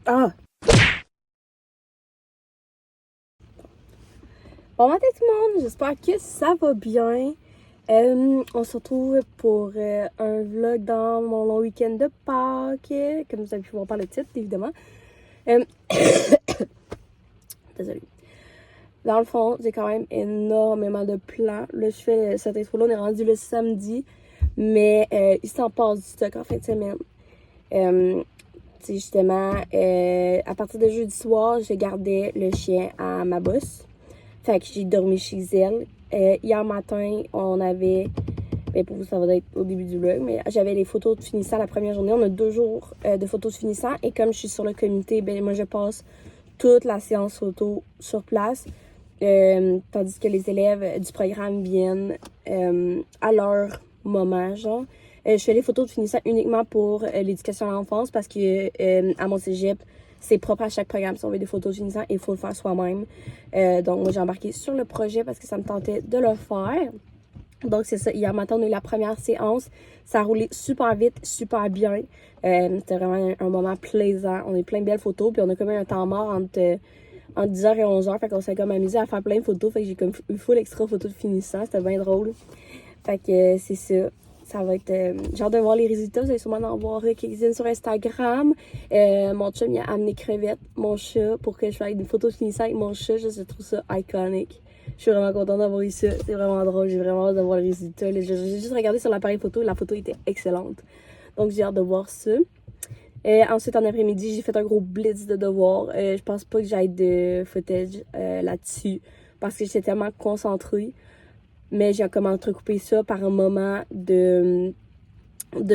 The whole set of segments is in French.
Ah! Bon matin tout le monde, j'espère que ça va bien. On se retrouve pour un vlog dans mon long week-end de Pâques, comme vous avez pu voir par le titre, évidemment. Euh, Désolée. Dans le fond, j'ai quand même énormément de plans. Là, je fais cette intro-là, on est rendu le samedi, mais il s'en passe du stock en fin de semaine. Justement, à partir de jeudi soir, je gardais le chien à ma bosse. Fait que j'ai dormi chez elle. Hier matin, on avait... Ben pour vous, ça va être au début du vlog, mais j'avais les photos de finissant la première journée. On a 2 jours de photos de finissant. Et comme je suis sur le comité, ben moi, je passe toute la séance photo sur place. Tandis que les élèves du programme viennent à leur moment, genre. Je fais les photos de finissant uniquement pour l'éducation à l'enfance parce que à mon cégep, c'est propre à chaque programme. Si on veut des photos de finissant, il faut le faire soi-même. Donc, moi, j'ai embarqué sur le projet parce que ça me tentait de le faire. Donc, c'est ça. Hier matin, on a eu la première séance. Ça a roulé super vite, super bien. C'était vraiment un moment plaisant. On a eu plein de belles photos. Puis, on a quand même un temps mort entre 10h et 11h. Fait qu'on s'est comme amusé à faire plein de photos. Fait que j'ai comme eu full extra photos de finissant. C'était bien drôle. Fait que c'est ça. Ça va être... j'ai hâte de voir les résultats. Vous allez sûrement en voir quelques-unes sur Instagram. Mon chum, il a amené Crevette, mon chat, pour que je fasse une photo de finissant avec mon chat. Je trouve ça iconique. Je suis vraiment contente d'avoir eu ça. C'est vraiment drôle. J'ai vraiment hâte de voir les résultats. J'ai juste regardé sur l'appareil photo. La photo était excellente. Donc, j'ai hâte de voir ça. Ensuite, en après-midi, j'ai fait un gros blitz de devoirs. Je pense pas que j'aille de footage là-dessus parce que j'étais tellement concentrée. Mais j'ai comme entrecoupé ça par un moment de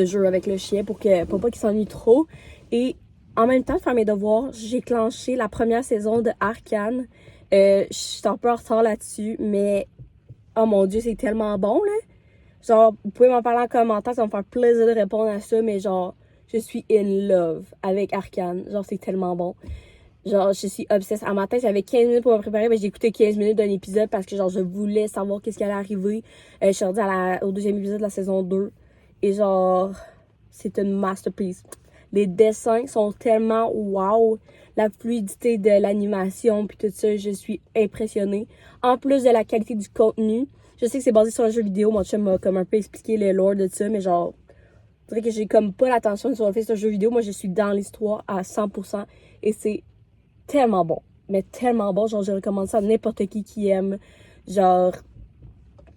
jeu avec le chien pour pas qu'il s'ennuie trop. Et en même temps de faire mes devoirs, j'ai clenché la première saison de Arcane. Je suis un peu en retard là-dessus, mais oh mon Dieu, c'est tellement bon, là. Genre, vous pouvez m'en parler en commentaire, ça va me faire plaisir de répondre à ça, mais genre, je suis in love avec Arcane. Genre, c'est tellement bon. Genre, je suis obsesse. À matin, j'avais 15 minutes pour me préparer, mais j'ai écouté 15 minutes d'un épisode parce que, genre, je voulais savoir qu'est-ce qui allait arriver. Je suis rendue au deuxième épisode de la saison 2. Et genre, c'est une masterpiece. Les dessins sont tellement wow. La fluidité de l'animation, puis tout ça, je suis impressionnée. En plus de la qualité du contenu, je sais que c'est basé sur un jeu vidéo. Mon chum m'a comme un peu expliqué le lore de ça, mais genre, je dirais que j'ai comme pas l'attention sur le fait que c'est un jeu vidéo. Moi, je suis dans l'histoire à 100%. Et c'est tellement bon. Mais tellement bon. Genre, je recommande ça à n'importe qui aime, genre,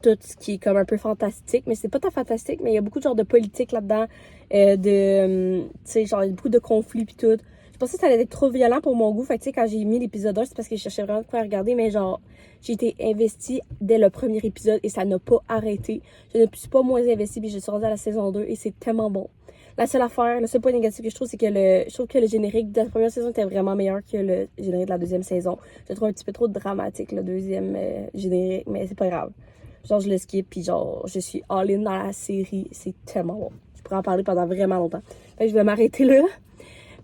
tout ce qui est comme un peu fantastique. Mais c'est pas tant fantastique, mais il y a beaucoup de genres de politique là-dedans. Tu sais, genre, il y a beaucoup de conflits pis tout. Je pensais que ça allait être trop violent pour mon goût. Fait que, tu sais, quand j'ai mis l'épisode 1, c'est parce que je cherchais vraiment de quoi regarder. Mais genre, j'ai été investie dès le premier épisode et ça n'a pas arrêté. Je ne suis pas moins investie puis je suis rendue à la saison 2 et c'est tellement bon. La seule affaire, le seul point négatif que je trouve, c'est que je trouve que le générique de la première saison était vraiment meilleur que le générique de la deuxième saison. Je trouve un petit peu trop dramatique, le deuxième générique, mais c'est pas grave. Genre, je le skip, puis genre, je suis all-in dans la série. C'est tellement bon. Je pourrais en parler pendant vraiment longtemps. Fait que je vais m'arrêter là.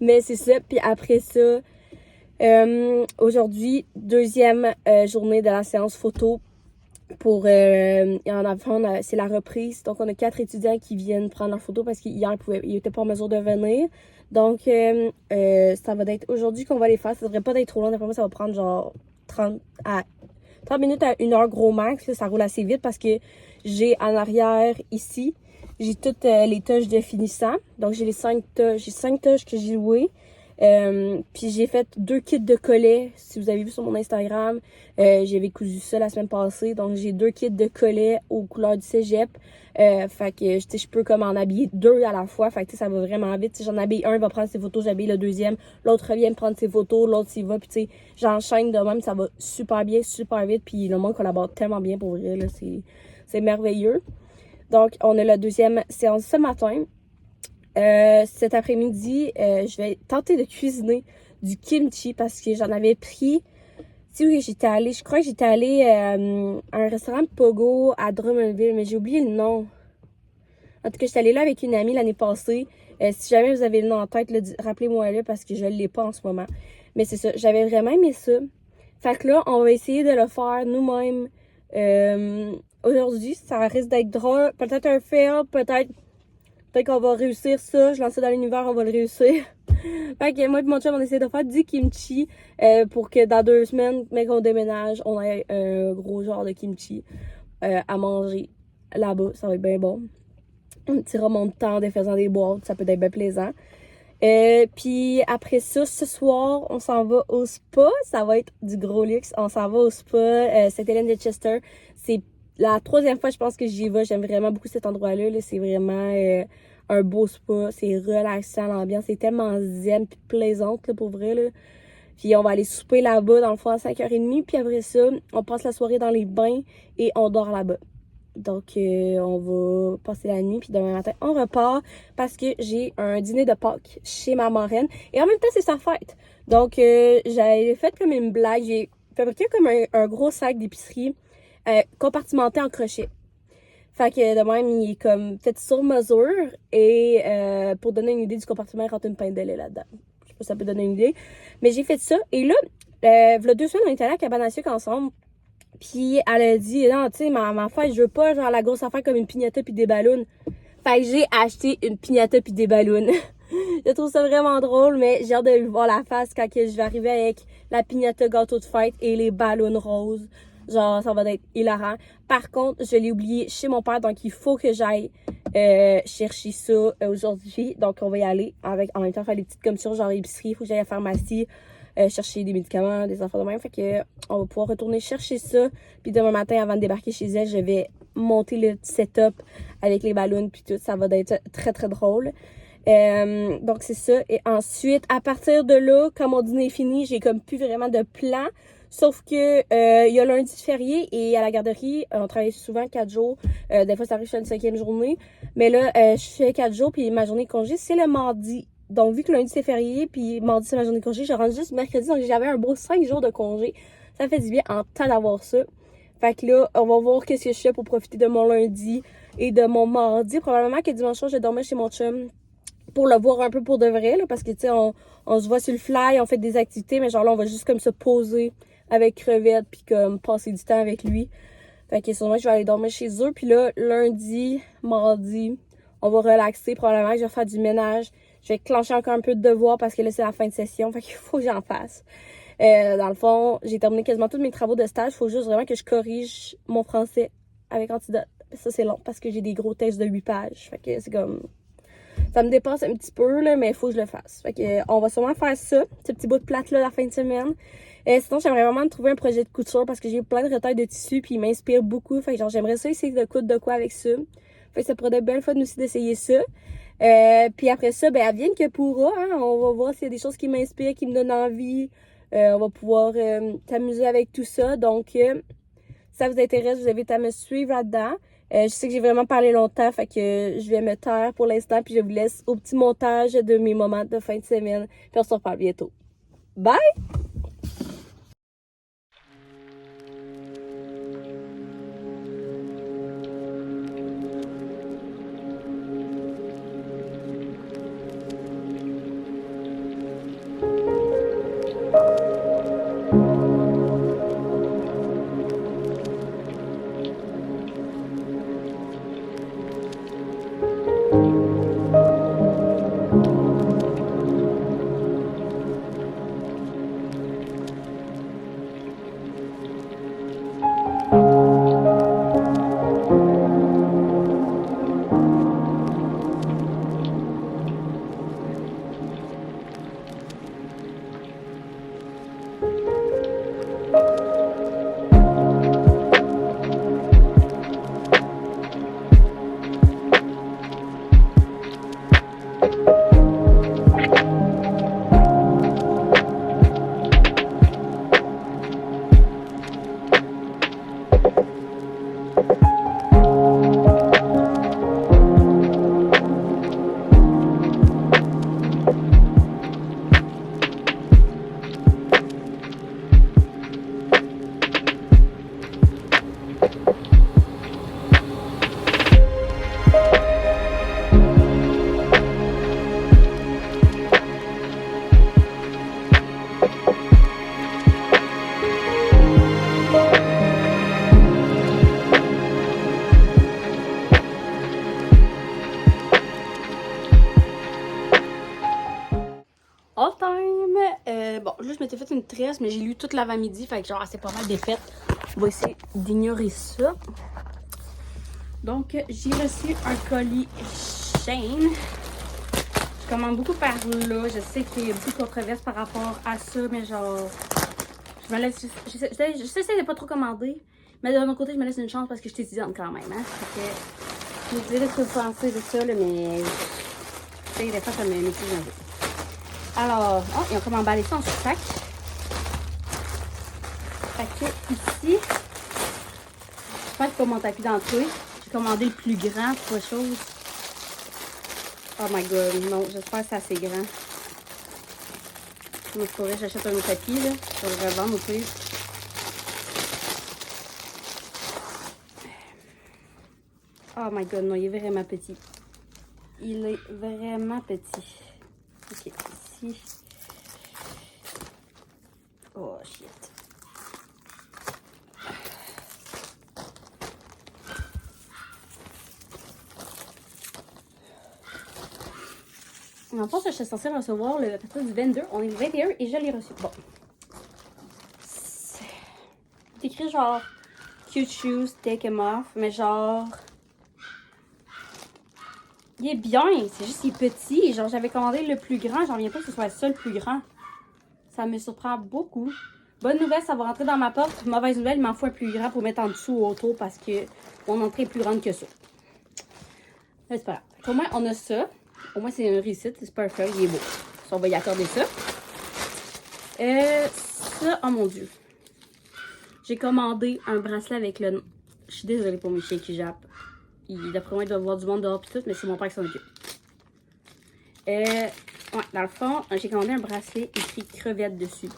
Mais c'est ça. Puis après ça, aujourd'hui, deuxième journée de la séance photo pour en avant, c'est la reprise. Donc, on a 4 étudiants qui viennent prendre leur photo parce qu'hier, ils n'étaient pas en mesure de venir. Donc, ça va être aujourd'hui qu'on va les faire. Ça devrait pas être trop long. D'après moi, ça va prendre genre 30 minutes à 1 heure gros max. Là, ça roule assez vite parce que j'ai en arrière ici, j'ai toutes les touches de finissant. Donc, j'ai 5 touches que j'ai louées. Puis j'ai fait 2 kits de collets. Si vous avez vu sur mon Instagram, j'avais cousu ça la semaine passée. Donc j'ai 2 kits de collets aux couleurs du cégep. Fait que je peux comme en habiller 2 à la fois. Fait que ça va vraiment vite. J'en habille un, il va prendre ses photos, j'habille le deuxième. L'autre revient me prendre ses photos, l'autre s'y va. Puis tu sais, j'enchaîne de même, ça va super bien, super vite. Puis le monde collabore tellement bien pour vrai, là. C'est merveilleux. Donc on a la deuxième séance ce matin. Cet après-midi, je vais tenter de cuisiner du kimchi parce que j'en avais pris. Tu sais où j'étais allée? Je crois que j'étais allée à un restaurant Pogo à Drummondville, mais j'ai oublié le nom. En tout cas, j'étais allée là avec une amie l'année passée. Si jamais vous avez le nom en tête, rappelez-moi-le parce que je ne l'ai pas en ce moment. Mais c'est ça, j'avais vraiment aimé ça. Fait que là, on va essayer de le faire nous-mêmes aujourd'hui. Ça risque d'être drôle. Peut-être un fail, peut-être Peut-être qu'on va réussir ça. Je lance ça dans l'univers, on va le réussir. Fait que moi et mon chum, on essaie de faire du kimchi pour que dans 2 semaines, mec, qu'on déménage, on ait un gros genre de kimchi à manger là-bas. Ça va être bien bon. On tirera mon temps en défaisant des boîtes. Ça peut être bien plaisant. Puis après ça, ce soir, on s'en va au spa. Ça va être du gros luxe. On s'en va au spa Sainte-Hélène de Chester. C'est la 3e fois, je pense, que j'y vais. J'aime vraiment beaucoup cet endroit-là. Là. C'est vraiment un beau spa. C'est relaxant, l'ambiance. C'est tellement zen et plaisante, là, pour vrai. Là. Puis on va aller souper là-bas, dans le fond, à 5h30. Puis après ça, on passe la soirée dans les bains et on dort là-bas. Donc, on va passer la nuit, puis demain matin, on repart parce que j'ai un dîner de Pâques chez ma marraine. Et en même temps, c'est sa fête. Donc, j'avais fait comme une blague. J'ai fabriqué comme un gros sac d'épicerie compartimenté en crochet. Fait que de même, il est comme fait sur mesure. Et pour donner une idée du compartiment, il rentre une pinte de lait là-dedans. Je sais pas si ça peut donner une idée. Mais j'ai fait ça. Et là, v'là 2 semaines, on est allé à Cabane à sucre ensemble. Puis elle a dit, non, tu sais, ma fête, je veux pas genre la grosse affaire comme une piñata puis des ballons. Fait que j'ai acheté une piñata puis des ballons. Je trouve ça vraiment drôle, mais j'ai hâte de lui voir la face quand je vais arriver avec la piñata gâteau de fête et les ballons roses. Genre, ça va être hilarant. Par contre, je l'ai oublié chez mon père, donc il faut que j'aille chercher ça aujourd'hui. Donc, on va y aller avec, en même temps, faire des petites commissions, genre épicerie. Il faut que j'aille à la pharmacie. Chercher des médicaments, des affaires de même. Fait que on va pouvoir retourner chercher ça. Puis demain matin, avant de débarquer chez elle, je vais monter le setup avec les ballons puis tout. Ça va être très, très drôle. Donc, c'est ça. Et ensuite, à partir de là, quand mon dîner est fini, j'ai comme plus vraiment de plan. Sauf que il y a lundi férié et à la garderie, on travaille souvent 4 jours. Des fois, ça arrive sur une 5e journée. Mais là, je fais 4 jours puis ma journée de congé, c'est le mardi. Donc, vu que lundi c'est férié, puis mardi c'est ma journée de congé, je rentre juste mercredi, donc j'avais un beau 5 jours de congé. Ça fait du bien en temps d'avoir ça. Fait que là, on va voir qu'est-ce que je fais pour profiter de mon lundi et de mon mardi. Probablement que dimanche soir, je dormais chez mon chum pour le voir un peu pour de vrai, là, parce que, tu sais, on se voit sur le fly, on fait des activités, mais genre là, on va juste comme se poser avec crevette, puis comme passer du temps avec lui. Fait que sûrement, je vais aller dormir chez eux. Puis là, lundi, mardi, on va relaxer. Probablement que je vais faire du ménage. Je vais clencher encore un peu de devoirs parce que là, c'est la fin de session. Fait qu'il faut que j'en fasse. Dans le fond, j'ai terminé quasiment tous mes travaux de stage. Il faut juste vraiment que je corrige mon français avec Antidote. Ça, c'est long parce que j'ai des gros textes de 8 pages. Fait que c'est comme... Ça me dépasse un petit peu, là, mais il faut que je le fasse. Fait que on va sûrement faire ça, ce petit bout de plate-là, la fin de semaine. Sinon, j'aimerais vraiment trouver un projet de couture parce que j'ai plein de retails de tissu puis il m'inspire beaucoup. Fait que genre, j'aimerais ça essayer de coudre de quoi avec ça. Fait que ça pourrait être bien le fun aussi d'essayer ça. Puis après ça, ben, advienne que pourra, hein. On va voir s'il y a des choses qui m'inspirent, qui me donnent envie. On va pouvoir s'amuser avec tout ça. Donc, si ça vous intéresse, je vous invite à me suivre là-dedans. Je sais que j'ai vraiment parlé longtemps, fait que je vais me taire pour l'instant, puis je vous laisse au petit montage de mes moments de fin de semaine. Puis on se reparle bientôt. Bye! là, je m'étais fait une tresse, mais j'ai lu toute l'avant-midi, fait que genre, c'est pas mal défaite. On va essayer d'ignorer ça. Donc, j'ai reçu un colis Shein. Je commande beaucoup par là. Je sais qu'il y a beaucoup de controverses par rapport à ça, mais genre, je me laisse. J'essaie de pas trop commander, mais de mon côté, je me laisse une chance parce que je suis étudiante quand même. Hein? Fait que, je me disais ce que vous pensez de ça, là, mais tu sais, des fois, ça me méfie un peu. Alors, oh, ils ont comme emballé ça en sac. Fait que ici, je pense que c'est pas mon tapis d'entrée. J'ai commandé le plus grand pour autre chose. Oh my god, non, j'espère que c'est assez grand. Sinon, je pourrais, j'achète un autre tapis, là. Je vais le revendre au pire. Oh my god, non, il est vraiment petit. Il est vraiment petit. Ok, ici. Oh shit. En fait, je suis censée recevoir le papier du 22. On est le 21 et je l'ai reçu. Bon. C'est écrit genre cute shoes, take them off. Mais genre. Il est bien. C'est juste qu'il est petit. Genre, j'avais commandé le plus grand. J'en reviens pas que ce soit ça le plus grand. Ça me surprend beaucoup. Bonne nouvelle, ça va rentrer dans ma porte. Mauvaise nouvelle, il m'en faut un plus grand pour mettre en dessous ou autour parce que mon entrée est plus grande que ça. Mais c'est pas grave. Au moins, on a ça. Au moins, c'est un réussite. C'est parfait. Il est beau. Ça, on va y accorder ça. Ça, oh mon dieu. J'ai commandé un bracelet avec le... Je suis désolée pour mes chiens qui jappent. D'après moi, il doit y avoir du monde dehors pis tout, mais c'est mon père qui s'en occupe. Ouais, dans le fond, j'ai commandé un bracelet écrit crevette dessus.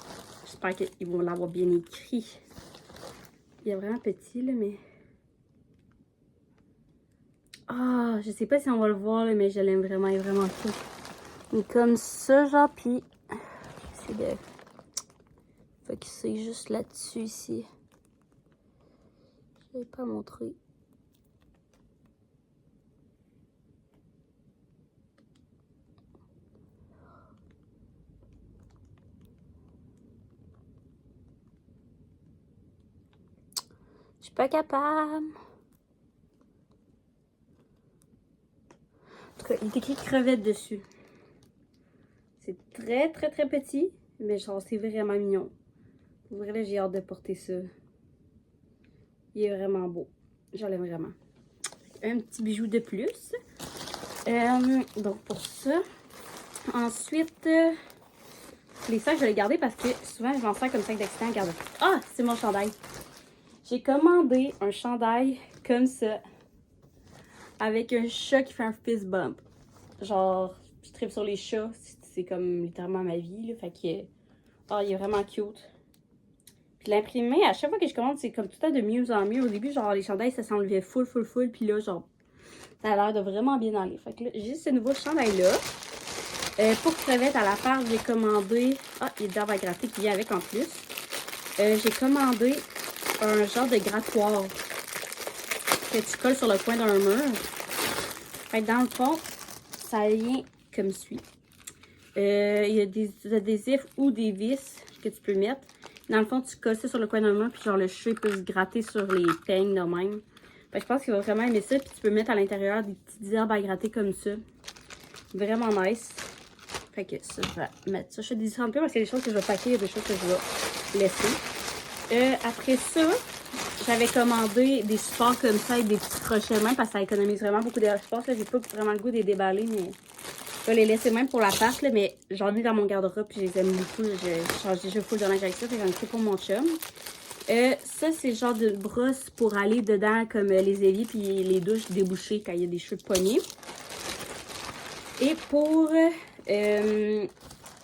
J'espère qu'ils vont l'avoir bien écrit. Il est vraiment petit, là, mais... Ah, je sais pas si on va le voir, là, mais je l'aime vraiment, il est vraiment cool. Il est comme ça, genre, pis... C'est de... Focusser juste là-dessus, ici. Je vais pas montrer. Je suis pas capable. En tout cas, il est écrit crevette dessus. C'est très, très, très petit, mais genre, c'est vraiment mignon. Pour vrai, là, j'ai hâte de porter ça. Il est vraiment beau. Je l'aime vraiment. Un petit bijou de plus. Donc, pour ça. Ensuite, les sacs, je vais les garder parce que souvent, je m'en sers comme sac d'accident. Regarde. Ah, c'est mon chandail. J'ai commandé un chandail comme ça. Avec un chat qui fait un fist bump. Genre, je tripe sur les chats. C'est comme littéralement ma vie. Là, fait que, oh, il est vraiment cute. Puis l'imprimé, à chaque fois que je commande, c'est comme tout le temps de mieux en mieux. Au début, genre, les chandails, ça s'enlevait full. Puis là, genre, ça a l'air de vraiment bien aller. Fait que là, j'ai ce nouveau chandail-là. Pour crevettes à la part, j'ai commandé... Ah, il y a de l'herbe à gratter qui vient avec en plus. J'ai commandé un genre de grattoir que tu colles sur le coin d'un mur. Fait que dans le fond, ça vient comme suit. Il y a des adhésifs ou des vis que tu peux mettre. Dans le fond, tu colles ça sur le coin d'un mur, puis genre le chat peut se gratter sur les peignes de même. Fait que je pense qu'il va vraiment aimer ça, puis tu peux mettre à l'intérieur des petites herbes à gratter comme ça. Vraiment nice. Fait que ça, je vais mettre ça. Je fais des différentes parce qu'il y a des choses que je vais paquer, il y a des choses que je vais laisser. Après ça, j'avais commandé des supports comme ça avec des petits crochets même parce que ça économise vraiment beaucoup d'espace. J'ai pas vraiment le goût de les déballer, mais je vais les laisser même pour la part, là, mais j'en ai dans mon garde-robe puis je les aime beaucoup. Je change déjà full de linge avec ça, j'en ai pris pour mon chum. Ça, c'est le genre de brosse pour aller dedans comme les éviers puis les douches débouchées quand il y a des cheveux pognés. Et pour mes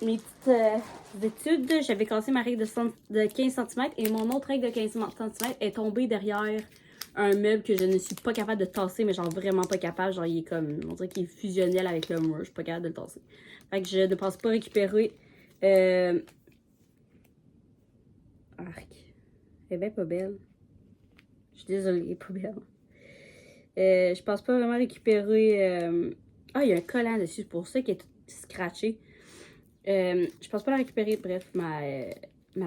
petites études, j'avais cassé ma règle de 15 cm et mon autre règle de 15 cm est tombée derrière un meuble que je ne suis pas capable de tasser, mais genre vraiment pas capable. Genre, il est comme, on dirait qu'il est fusionnel avec le mur. Je suis pas capable de le tasser. Fait que je ne pense pas récupérer. Arc. Elle est bien pas belle. Je suis désolée, elle est pas belle. Je pense pas vraiment récupérer. Ah, il y a un collant dessus, c'est pour ça qu'il est tout scratché. Je pense pas la récupérer, bref, ma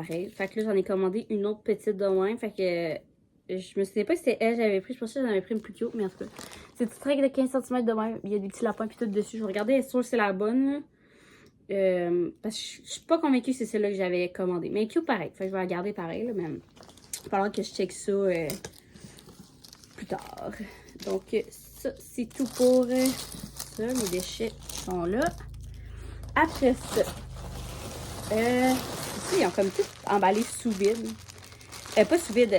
règle. Fait que là, j'en ai commandé une autre petite de même. Fait que je me souviens pas si c'était elle que j'avais pris. Je pensais que j'en avais pris une plus cute, mais en tout cas. C'est une petite règle de 15 cm de même. Il y a des petits lapins puis tout dessus. Je vais regarder, est-ce que c'est la bonne, là. Parce que je suis pas convaincue que c'est celle-là que j'avais commandée. Mais cute pareil. Fait que je vais la garder pareil, là, même. Il va falloir que je check ça plus tard. Donc, ça, c'est tout pour ça. Les déchets sont là. Après ça, ici, ils ont comme tout emballé sous vide. Pas sous vide,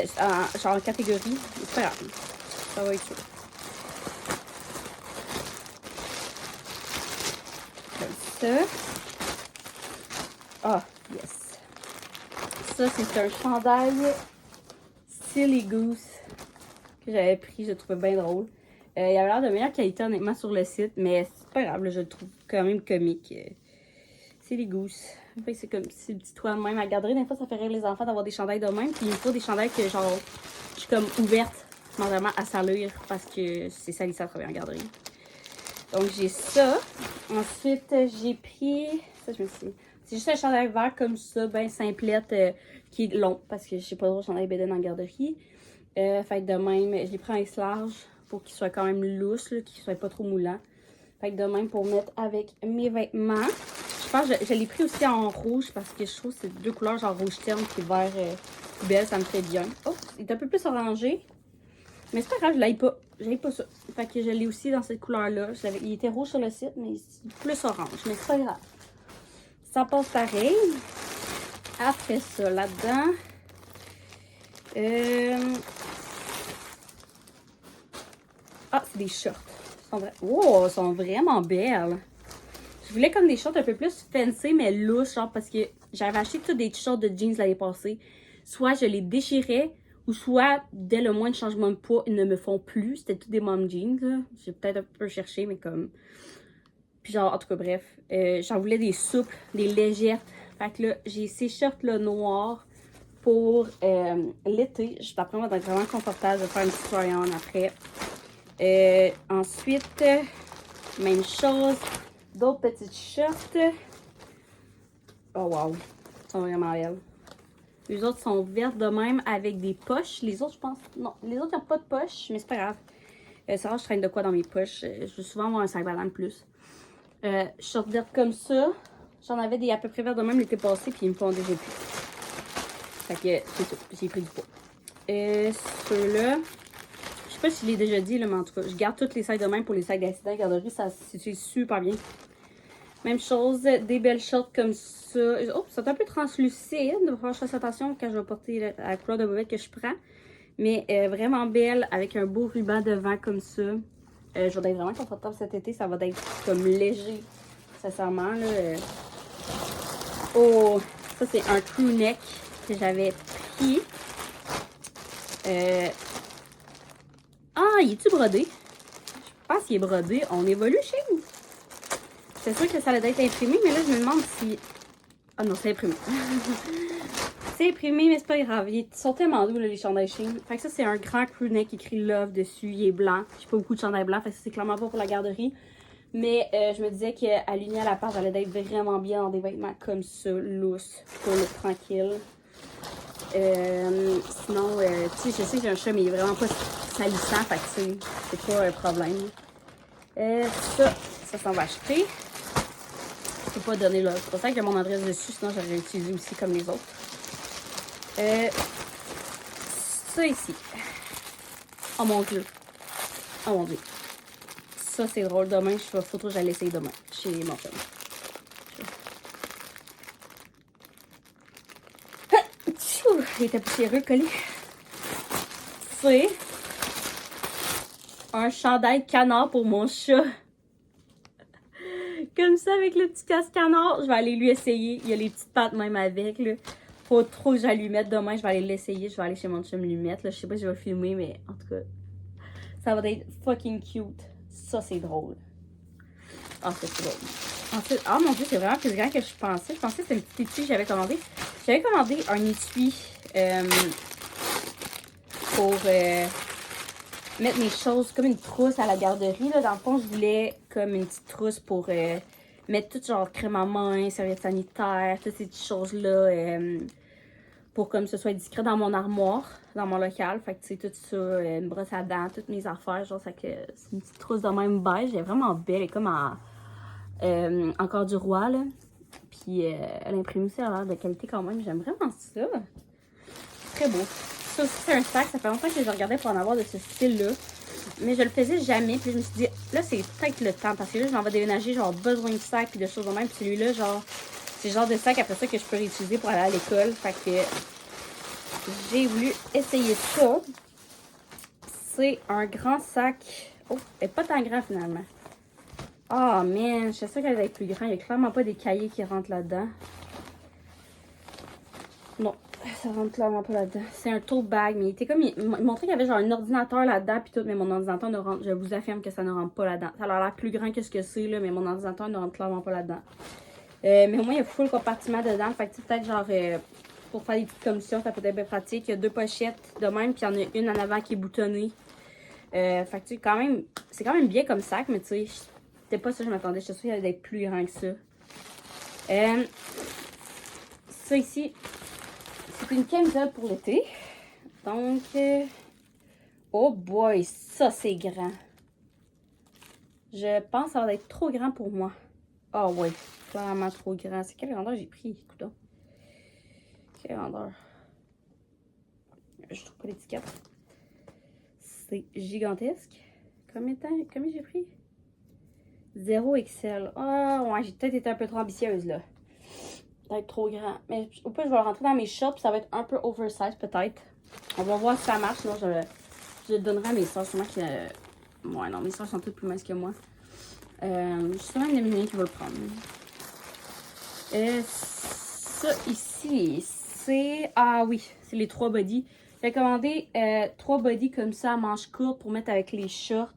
genre en catégorie. C'est pas grave. Ça va être chaud. Comme ça. Ah, yes. Ça, c'est un chandail Silly Goose que j'avais pris. Je le trouvais bien drôle. Il avait l'air de meilleure qualité, honnêtement, sur le site. Mais c'est pas grave, là, je le trouve quand même comique. Silly Goose. C'est comme si le petit toit de même à la garderie. Des fois, ça fait rire les enfants d'avoir des chandails de même. Puis il me faut des chandails que, genre, je suis comme ouverte, vraiment à salir parce que c'est salissant à travailler en garderie. Donc, j'ai ça. Ensuite, j'ai pris. Ça, je me suis. C'est juste un chandail vert comme ça, bien simplette, qui est long parce que je sais pas trop chandail bédaine en garderie. Fait que de même, je l'ai pris en S large pour qu'il soit quand même lousse, qu'il soit pas trop moulant. Fait que de même pour mettre avec mes vêtements. Je pense que je l'ai pris aussi en rouge parce que je trouve que c'est deux couleurs, genre rouge terne et vert poubelle, ça me fait bien. Oh, il est un peu plus orangé. Mais c'est pas grave, je l'aille pas. J'aille pas ça. Fait que je l'ai aussi dans cette couleur-là. Il était rouge sur le site, mais c'est plus orange. Mais c'est pas grave. Ça passe pareil. Après ça, là-dedans. Ah, c'est des shorts. Wow, elles sont vraiment belles. Je voulais comme des shorts un peu plus fancy, mais louches, genre parce que j'avais acheté tous des shorts de jeans l'année passée. Soit je les déchirais, ou soit dès le moindre changement de poids, ils ne me font plus. C'était tous des mom jeans, là. J'ai peut-être un peu cherché, mais comme... Puis genre, en tout cas, bref. J'en voulais des souples, des légères. Fait que là, j'ai ces shorts-là noirs pour l'été. D'après moi, d'être vraiment confortable de faire une petite try-on après. Ensuite, même chose. D'autres petites shorts. Oh wow, elles sont vraiment belles. Les autres sont vertes de même avec des poches. Les autres, je pense, non, les autres n'ont pas de poche, mais c'est pas grave. C'est rare, je traîne de quoi dans mes poches. Je veux souvent avoir un sac ballon de plus. Shorts vertes comme ça. J'en avais des à peu près verts de même l'été passé, puis ils me font déjà plus. Fait que c'est ça, j'ai pris du poids. Ceux-là, je sais pas si je l'ai déjà dit, là, mais en tout cas, je garde toutes les sacs de même pour les sacs d'accident garderie. Ça s'utilise super bien. Même chose, des belles shorts comme ça. Oh, c'est un peu translucide. Il va falloir que je fasse attention quand je vais porter la couleur de bobette que je prends. Mais vraiment belle, avec un beau ruban devant comme ça. Je vais être vraiment confortable cet été. Ça va être comme léger, sincèrement. Là. Oh, ça c'est un crew neck que j'avais pris. Ah, il est-tu brodé? Je pense qu'il est brodé. On évolue chez nous. C'est sûr que ça allait être imprimé, mais là, je me demande si... Ah non, c'est imprimé. C'est imprimé, mais c'est pas grave. Ils sont tellement doux, là, les chandails Shein. Fait que ça, c'est un grand crew neck écrit Love dessus. Il est blanc. J'ai pas beaucoup de chandails blancs, fait que c'est clairement pas pour la garderie. Mais je me disais qu'aligné à la part, j'allais être vraiment bien dans des vêtements comme ça, loose, pour le tranquille. Sinon, tu sais, je sais que j'ai un chat, mais il est vraiment pas salissant, fait que c'est pas un problème. Ça s'en va acheter. Je peux pas donner là. C'est pour ça que j'ai mon adresse dessus, sinon j'aurais utilisé aussi comme les autres. Ça ici. Oh mon dieu. Oh mon dieu. Ça c'est drôle. Demain, je vais l'essayer demain chez mon chum. Il était poussiéreux, collé. C'est un chandail canard pour mon chat. Comme ça, avec le petit casque canard. Je vais aller lui essayer. Il y a les petites pattes même avec, là. Faut trop que j'aille lui mettre demain. Je vais aller l'essayer. Je vais aller chez mon chum lui mettre, là. Je sais pas si je vais le filmer, mais en tout cas, ça va être fucking cute. Ça, c'est drôle. Ah, c'est drôle. Ensuite, oh mon dieu, c'est vraiment plus grand que je pensais. Je pensais que c'était le petit étui que j'avais commandé. J'avais commandé un étui pour mettre mes choses comme une trousse à la garderie. Là. Dans le fond, je voulais comme une petite trousse pour mettre tout genre crème à main, serviette sanitaire, toutes ces petites choses-là pour comme ce soit discret dans mon armoire, dans mon local. Fait que tu sais, tout ça, une brosse à dents, toutes mes affaires, genre ça que c'est une petite trousse de même beige, elle est vraiment belle, elle est comme encore du roi là. Puis l'imprimé aussi a l'air de qualité quand même, j'aime vraiment ça. Très beau. Ça aussi c'est un sac, ça fait longtemps que je regardais pour en avoir de ce style-là. Mais je le faisais jamais, puis je me suis dit, là c'est peut-être le temps, parce que là je m'en vais déménager, genre besoin de sacs puis de choses de même, puis celui-là, genre, c'est le genre de sac après ça que je peux réutiliser pour aller à l'école, fait que j'ai voulu essayer ça. C'est un grand sac, oh, elle est pas tant grand finalement. Oh man, je suis sûre qu'elle va être plus grande, il n'y a clairement pas des cahiers qui rentrent là-dedans. Non, ça rentre clairement pas là-dedans. C'est un tote bag, mais il était comme. Il montrait qu'il y avait genre un ordinateur là-dedans, puis tout, mais mon ordinateur ne rentre. Je vous affirme que ça ne rentre pas là-dedans. Ça a l'air plus grand que ce que c'est, là, mais mon ordinateur ne rentre clairement pas là-dedans. Mais au moins, il y a full compartiment dedans. Fait que peut-être genre pour faire des petites commissions, ça peut être bien pratique. Il y a 2 pochettes de même, puis il y en a une en avant qui est boutonnée. Fait que tu sais, quand même, c'est quand même bien comme sac, mais tu sais, c'était pas ça que je m'attendais. Je suis sûre qu'il allait être plus grand que ça. Ça ici. C'est une camisole pour l'été. Donc, oh boy, ça c'est grand. Je pense que ça va être trop grand pour moi. Oh ouais, clairement trop grand. C'est quelle grandeur j'ai pris? Écoute. Quelle grandeur? Je trouve pas l'étiquette. C'est gigantesque. Combien j'ai pris? 0 XL. Ah ouais, j'ai peut-être été un peu trop ambitieuse là. Peut-être trop grand. Mais au plus, je vais le rentrer dans mes shorts. Ça va être un peu oversize, peut-être. On va voir si ça marche. Sinon, je le donnerai à mes soeurs. Sûrement que. Ouais, non, mes soeurs sont toutes plus minces que moi. Je suis sûrement une des qui va le prendre. Ça ici, c'est. Ah oui, c'est les 3 body. J'ai commandé 3 body comme ça à manches courtes pour mettre avec les shorts.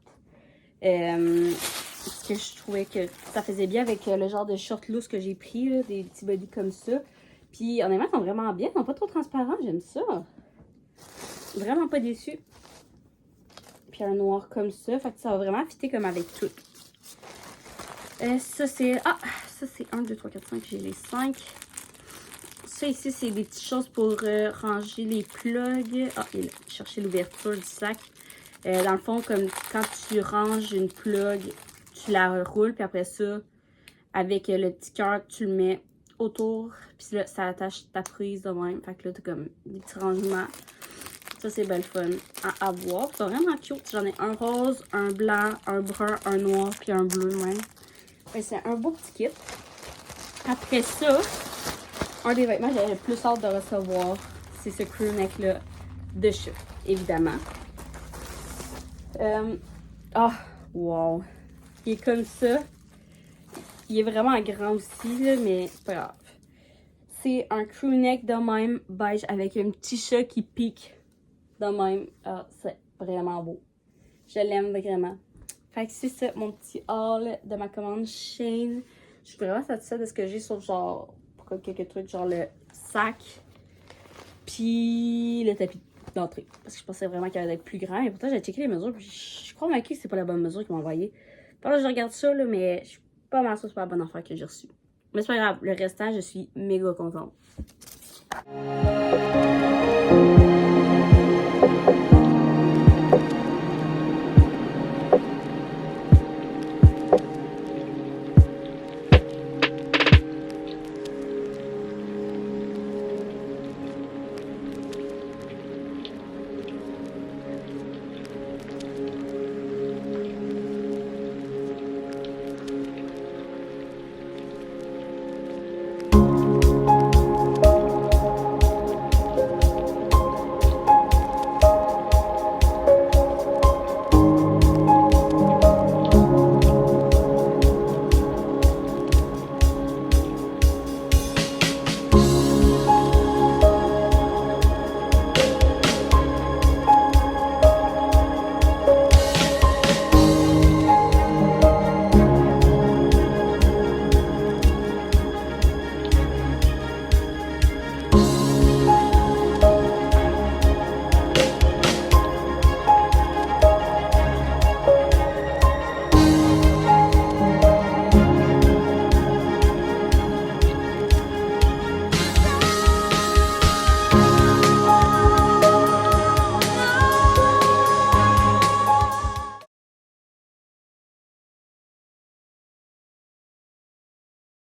Parce que je trouvais que ça faisait bien avec le genre de short loose que j'ai pris, là, des petits bodys comme ça. Puis honnêtement, ils sont vraiment bien, ils sont pas trop transparents, j'aime ça. Vraiment pas déçue. Puis un noir comme ça, fait que ça va vraiment fitter comme avec tout. Ça c'est... Ah! Ça c'est 1, 2, 3, 4, 5, j'ai les 5. Ça ici, c'est des petites choses pour ranger les plugs. Ah, et là, chercher l'ouverture du sac. Dans le fond, comme quand tu ranges une plug, tu la roules, puis après ça, avec le petit cœur, tu le mets autour, puis là, ça attache ta prise de même. Fait que là, t'as comme des petits rangements. Ça, c'est belle fun à avoir. C'est vraiment cute. J'en ai un rose, un blanc, un brun, un noir, puis un bleu même. C'est un beau petit kit. Après ça, un des vêtements que j'avais le plus hâte de recevoir, c'est ce crew neck-là de chat, évidemment. Wow. Il est comme ça. Il est vraiment grand aussi, là, mais c'est pas grave. C'est un crew neck de même, beige, avec un petit chat qui pique de même. Ah, c'est vraiment beau. Je l'aime vraiment. Fait que c'est ça, mon petit haul de ma commande Shein. Je suis vraiment satisfaite de ce que j'ai, sauf genre, pour quelques trucs, genre le sac, puis le tapis d'entrée. Parce que je pensais vraiment qu'il allait être plus grand. Et pourtant, j'ai checké les mesures, puis je crois que c'est pas la bonne mesure qu'ils m'ont envoyée. Là, je regarde ça, là, mais je suis pas mal sûre que c'est pas la bonne affaire que j'ai reçue. Mais c'est pas grave, le restant, je suis méga contente.